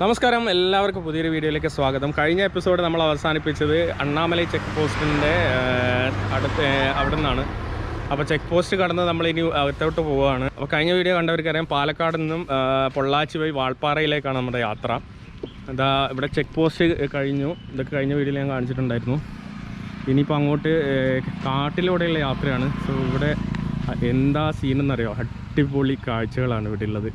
നമസ്കാരം, എല്ലാവർക്കും പുതിയൊരു വീഡിയോയിലേക്ക് സ്വാഗതം. കഴിഞ്ഞ എപ്പിസോഡ് നമ്മൾ അവസാനിപ്പിച്ചത് അണ്ണാമലൈ ചെക്ക് പോസ്റ്റിൻ്റെ അവിടെ നിന്നാണ്. അപ്പോൾ ചെക്ക് പോസ്റ്റ് കടന്ന് നമ്മളിനി അകത്തോട്ട് പോവുകയാണ്. അപ്പോൾ കഴിഞ്ഞ വീഡിയോ കണ്ടവർക്കറിയാം, പാലക്കാട് നിന്നും പൊള്ളാച്ചി വഴി വാൾപ്പാറയിലേക്കാണ് നമ്മുടെ യാത്ര. എന്താ ഇവിടെ ചെക്ക് പോസ്റ്റ് കഴിഞ്ഞു. ഇതൊക്കെ കഴിഞ്ഞ വീഡിയോയിൽ ഞാൻ കാണിച്ചിട്ടുണ്ടായിരുന്നു. ഇനിയിപ്പോൾ അങ്ങോട്ട് കാട്ടിലൂടെയുള്ള യാത്രയാണ്. സോ ഇവിടെ എന്താ സീനെന്നറിയോ? അടിപൊളി കാഴ്ചകളാണ് ഇവിടെ ഉള്ളത്.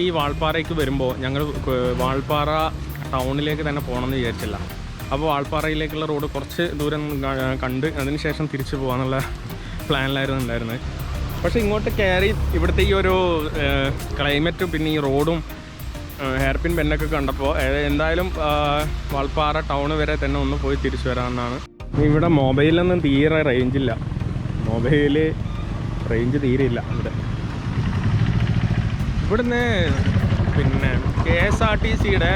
ഈ വാൾപ്പാറയ്ക്ക് വരുമ്പോൾ ഞങ്ങൾ വാൾപ്പാറ ടൗണിലേക്ക് തന്നെ പോകണമെന്ന് വിചാരിച്ചില്ല. അപ്പോൾ വാൾപ്പാറയിലേക്കുള്ള റോഡ് കുറച്ച് ദൂരം കണ്ട് അതിനുശേഷം തിരിച്ചു പോകാനുള്ള പ്ലാനിലായിരുന്നു ഉണ്ടായിരുന്നത്. പക്ഷേ ഇങ്ങോട്ട് കയറി ഇവിടുത്തെ ഈ ഒരു ക്ലൈമറ്റും പിന്നെ ഈ റോഡും ഹെയർപിൻ ബെൻഡൊക്കെ കണ്ടപ്പോൾ എന്തായാലും വാൾപ്പാറ ടൗൺ വരെ തന്നെ ഒന്ന് പോയി തിരിച്ചു വരാമെന്നാണ്. ഇവിടെ മൊബൈലൊന്നും തീരെ റേഞ്ചില്ല. മൊബൈല് റേഞ്ച് തീരെയില്ല ഇവിടുന്ന്. പിന്നെ KSRTCയുടെ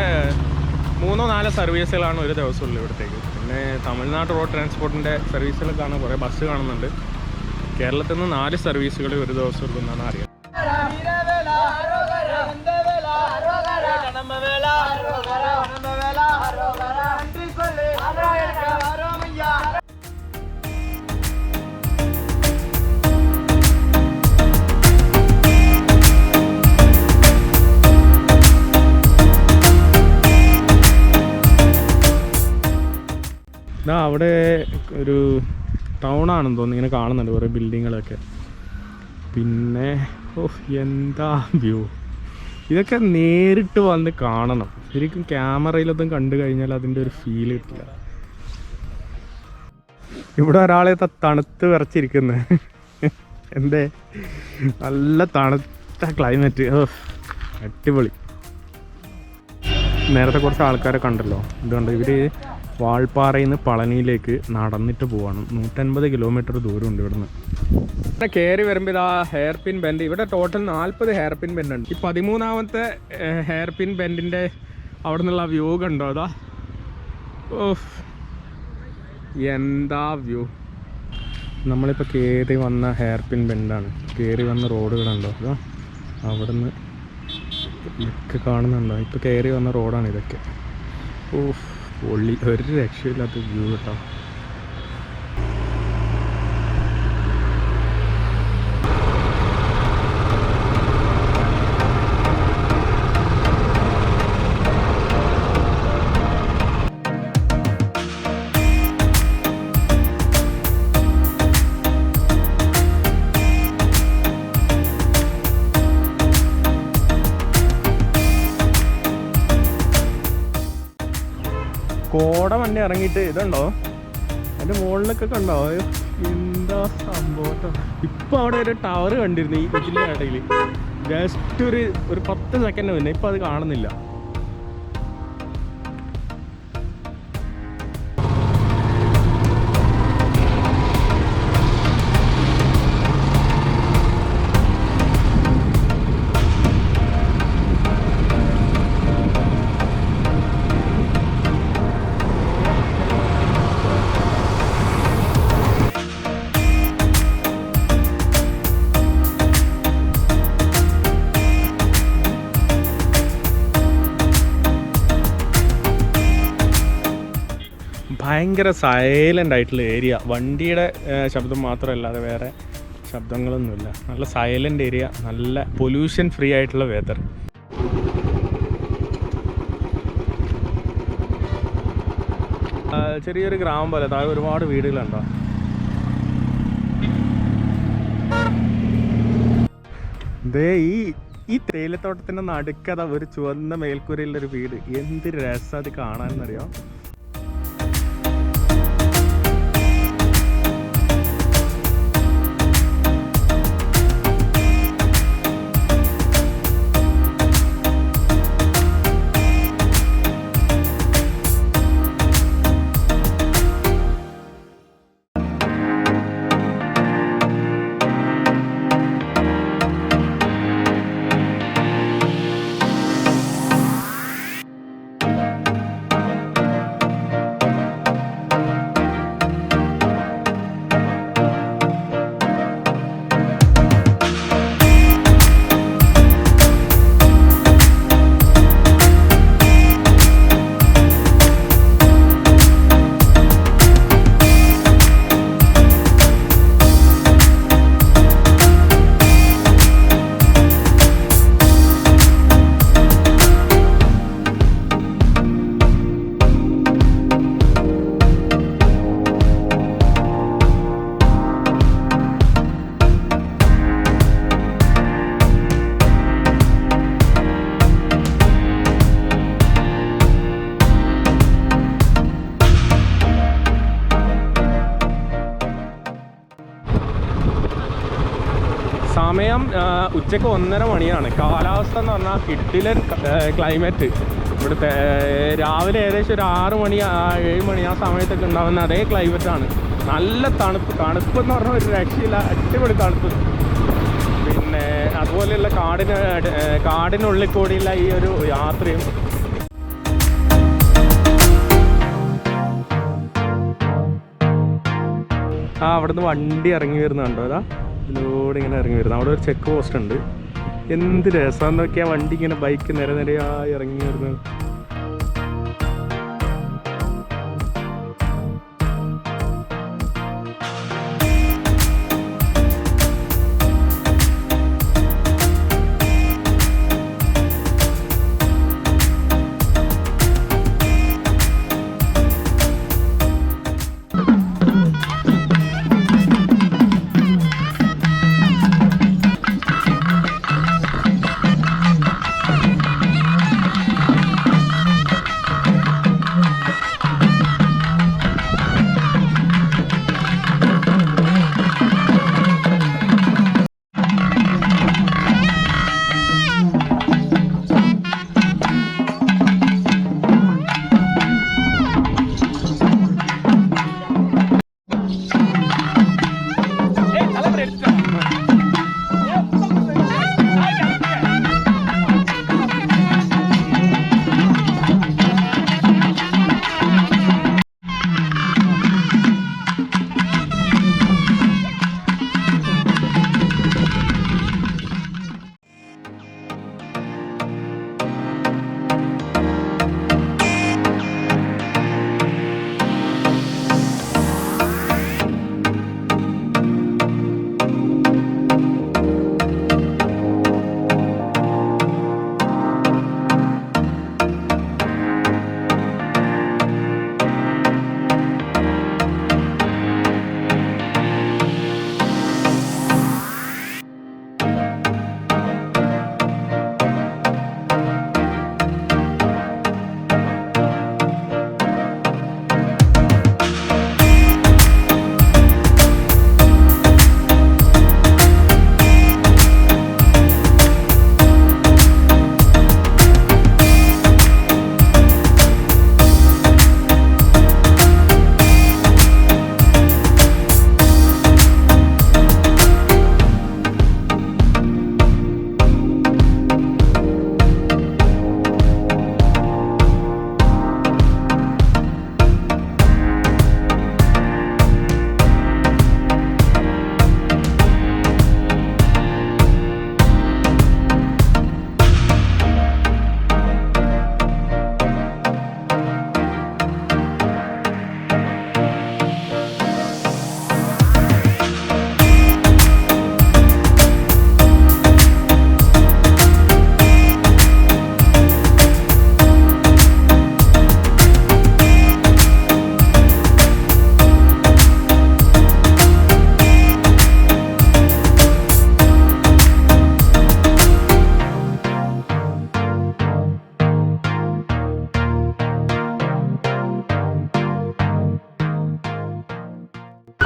3-4 സർവീസുകളാണ് ഒരു ദിവസമുള്ളൂ ഇവിടത്തേക്ക്. പിന്നെ തമിഴ്നാട് റോഡ് ട്രാൻസ്പോർട്ടിൻ്റെ സർവീസുകളൊക്കെയാണ്, കുറേ ബസ് കാണുന്നുണ്ട്. കേരളത്തിൽ നിന്ന് 4 സർവീസുകൾ ഒരു ദിവസം ഉണ്ടെന്നാണ് അറിയാം. അവിടെ ഒരു ടൗണാണെന്ന് തോന്നുന്നു, ഇങ്ങനെ കാണുന്നുണ്ട് കുറേ ബിൽഡിങ്ങുകളൊക്കെ. പിന്നെ എന്താ വ്യൂ! ഇതൊക്കെ നേരിട്ട് വന്ന് കാണണം. ശരിക്കും ക്യാമറയിലൊന്നും കണ്ടു കഴിഞ്ഞാൽ അതിൻ്റെ ഒരു ഫീൽ കിട്ടില്ല. ഇവിടെ ഒരാളെ തണുത്ത് വിറച്ചിരിക്കുന്നത് എന്തേ, നല്ല തണുത്ത ക്ലൈമറ്റ്, അടിപൊളി. നേരത്തെ കുറച്ച് ആൾക്കാരെ കണ്ടല്ലോ, ഇതുകൊണ്ട് ഇവർ വാൾപ്പാറയിൽ നിന്ന് പളനിയിലേക്ക് നടന്നിട്ട് പോവാണ്. 150 കിലോമീറ്റർ ദൂരമുണ്ട് ഇവിടുന്ന്. ഇവിടെ കയറി വരുമ്പോൾ ഇതാ ഹെയർപിൻ ബെൻഡ്. ഇവിടെ ടോട്ടൽ 40 ഹെയർപിൻ ബെൻഡ് ഉണ്ട്. ഈ 13ാമത്തെ ഹെയർപിൻ ബെൻഡിൻ്റെ അവിടെ നിന്നുള്ള വ്യൂ കണ്ടോ? അതാ എന്താ വ്യൂ! നമ്മളിപ്പോൾ കയറി വന്ന ഹെയർ പിൻ ബെൻഡാണ്. കയറി വന്ന റോഡുകളുണ്ടോ അതോ അവിടെ നിന്ന് ഇതൊക്കെ കാണുന്നുണ്ടോ? ഇപ്പോൾ കയറി വന്ന റോഡാണ് ഇതൊക്കെ. പൊള്ളി, ഒരു രക്ഷയില്ലാത്ത വ്യൂ കേട്ടോ. കോട മഞ്ഞ് ഇറങ്ങിയിട്ട് ഇതുണ്ടോ, അതിൻ്റെ മുകളിലൊക്കെ കണ്ടോ എന്താ സംഭവം. ഇപ്പം അവിടെ ഒരു ടവർ കണ്ടിരുന്നു ഈ ഇതിൻ്റെ ഇടയിൽ, ജസ്റ്റ് ഒരു 10 സെക്കൻഡ് മുന്നേ. ഇപ്പം അത് കാണുന്നില്ല. ഭയങ്കര സൈലൻ്റ് ആയിട്ടുള്ള ഏരിയ. വണ്ടിയുടെ ശബ്ദം മാത്രമല്ലാതെ വേറെ ശബ്ദങ്ങളൊന്നുമില്ല. നല്ല സൈലൻ്റ് ഏരിയ, നല്ല പൊല്യൂഷൻ ഫ്രീ ആയിട്ടുള്ള വെതർ. ചെറിയൊരു ഗ്രാമം പോലെ, താഴെ ഒരുപാട് വീടുകളുണ്ടോ. ദേ ഈ തേയിലത്തോട്ടത്തിൻ്റെ നടുക്കത ഒരു ചുവന്ന മേൽക്കൂരയിലൊരു വീട്. എന്ത് രസം അത് കാണാനെന്നറിയാം. സമയം ഉച്ചയ്ക്ക് 1:30 മണിയാണ്. കാലാവസ്ഥ എന്ന് പറഞ്ഞാൽ കിട്ടിലൻ ക്ലൈമറ്റ്. ഇവിടുത്തെ രാവിലെ ഏകദേശം ഒരു 6 മണി 7 മണി ആ സമയത്തൊക്കെ ഉണ്ടാകുന്ന അതേ ക്ലൈമറ്റാണ്. നല്ല തണുപ്പ് എന്ന് പറഞ്ഞാൽ ഒരു രക്ഷയില്ല, അടിപൊളി തണുപ്പ്. പിന്നെ അതുപോലെയുള്ള കാടിനുള്ളിൽ കൂടിയുള്ള ഈ ഒരു യാത്രയും. അവിടുന്ന് വണ്ടി ഇറങ്ങി വരുന്നുണ്ടോ? അതാ ഇതിലൂടെ ഇങ്ങനെ ഇറങ്ങി വരുന്നത്. അവിടെ ഒരു ചെക്ക് പോസ്റ്റ് ഉണ്ട്. എന്ത് രസം നോക്കിയാൽ വണ്ടി ഇങ്ങനെ ബൈക്ക് നിരനിരയായി ഇറങ്ങി വരുന്നത്.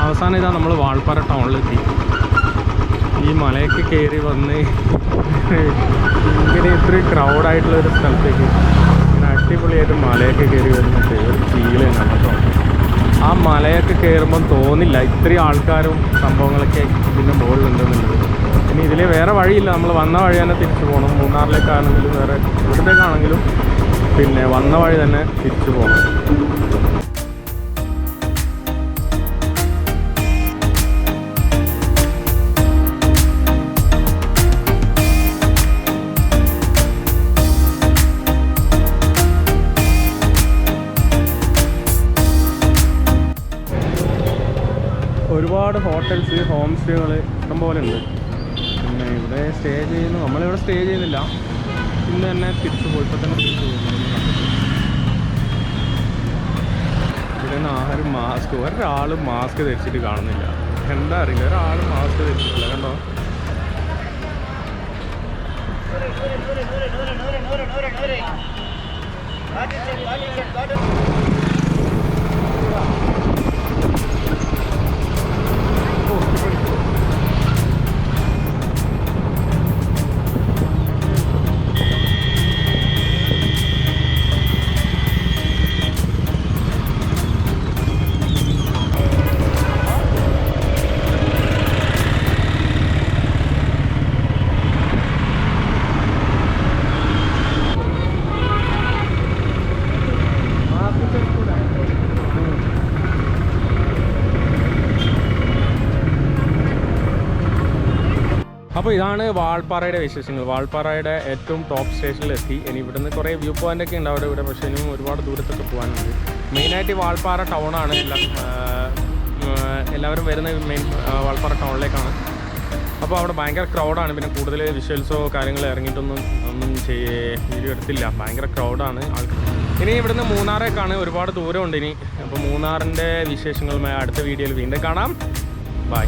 അവസാനം ഇതാ നമ്മൾ വാൾപ്പാറ ടൗണിലെത്തി. ഈ മലയൊക്കെ കയറി വന്ന് ഇങ്ങനെ ഇത്രയും ക്രൗഡായിട്ടുള്ളൊരു സ്ഥലത്തേക്ക് ഇങ്ങനെ അടിപൊളിയായിട്ട് മലയൊക്കെ കയറി വരുന്നത് ഒരു ഫീൽ തന്നെയാണ് കേട്ടോ. ആ മലയൊക്കെ കയറുമ്പം തോന്നില്ല ഇത്രയും ആൾക്കാരും സംഭവങ്ങളൊക്കെ ഇതിൻ്റെ മുകളിലുണ്ടെന്നുള്ളത്. ഇനി ഇതിൽ വേറെ വഴിയില്ല, നമ്മൾ വന്ന വഴി തന്നെ തിരിച്ചു പോകണം. മൂന്നാറിലേക്കാണെങ്കിലും വേറെ ഇവിടത്തേക്കാണെങ്കിലും പിന്നെ വന്ന വഴി തന്നെ തിരിച്ചു പോകണം. ഒരുപാട് ഹോട്ടൽസ്, ഹോം സ്റ്റേകൾ ഇഷ്ടംപോലെ ഉണ്ട്. പിന്നെ ഇവിടെ സ്റ്റേ ചെയ്യുന്നു, നമ്മളിവിടെ സ്റ്റേ ചെയ്യുന്നില്ല. ഇന്ന് തന്നെ തിരിച്ചു പോയി, ഇപ്പോൾ തന്നെ തിരിച്ചു പോകുന്നു. ഇവിടെ നിന്ന് ആരും മാസ്ക്, ഒരാളും മാസ്ക് ധരിച്ചിട്ട് കാണുന്നില്ല. എന്താ അറിയില്ല, ഒരാളും മാസ്ക് ധരിച്ചിട്ടില്ല. കണ്ടോ? അപ്പോൾ ഇതാണ് വാൾപ്പാറയുടെ വിശേഷങ്ങൾ. വാൾപ്പാറയുടെ ഏറ്റവും ടോപ്പ് സ്റ്റേഷനിലെത്തി. ഇനി ഇവിടുന്ന് കുറേ വ്യൂ പോയിൻ്റൊക്കെ ഉണ്ട് അവിടെ ഇവിടെ, പക്ഷേ ഇനിയും ഒരുപാട് ദൂരത്തൊക്കെ പോകാനുണ്ട്. മെയിനായിട്ട് ഈ വാൾപ്പാറ ടൗണാണ് എല്ലാവരും വരുന്ന മെയിൻ വാൾപ്പാറ ടൗണിലേക്കാണ്. അപ്പോൾ അവിടെ ഭയങ്കര ക്രൗഡാണ്. പിന്നെ കൂടുതൽ വിഷ്വൽസോ കാര്യങ്ങളോ ഇറങ്ങിയിട്ടൊന്നും വീഡിയോ എടുത്തില്ല. ഭയങ്കര ക്രൗഡാണ് ആൾക്കാർ. ഇനി ഇവിടുന്ന് മൂന്നാറേക്കാണ്, ഒരുപാട് ദൂരമുണ്ട് ഇനി. അപ്പോൾ മൂന്നാറിൻ്റെ വിശേഷങ്ങളുമായി അടുത്ത വീഡിയോയിൽ വീണ്ടും കാണാം. ബൈ.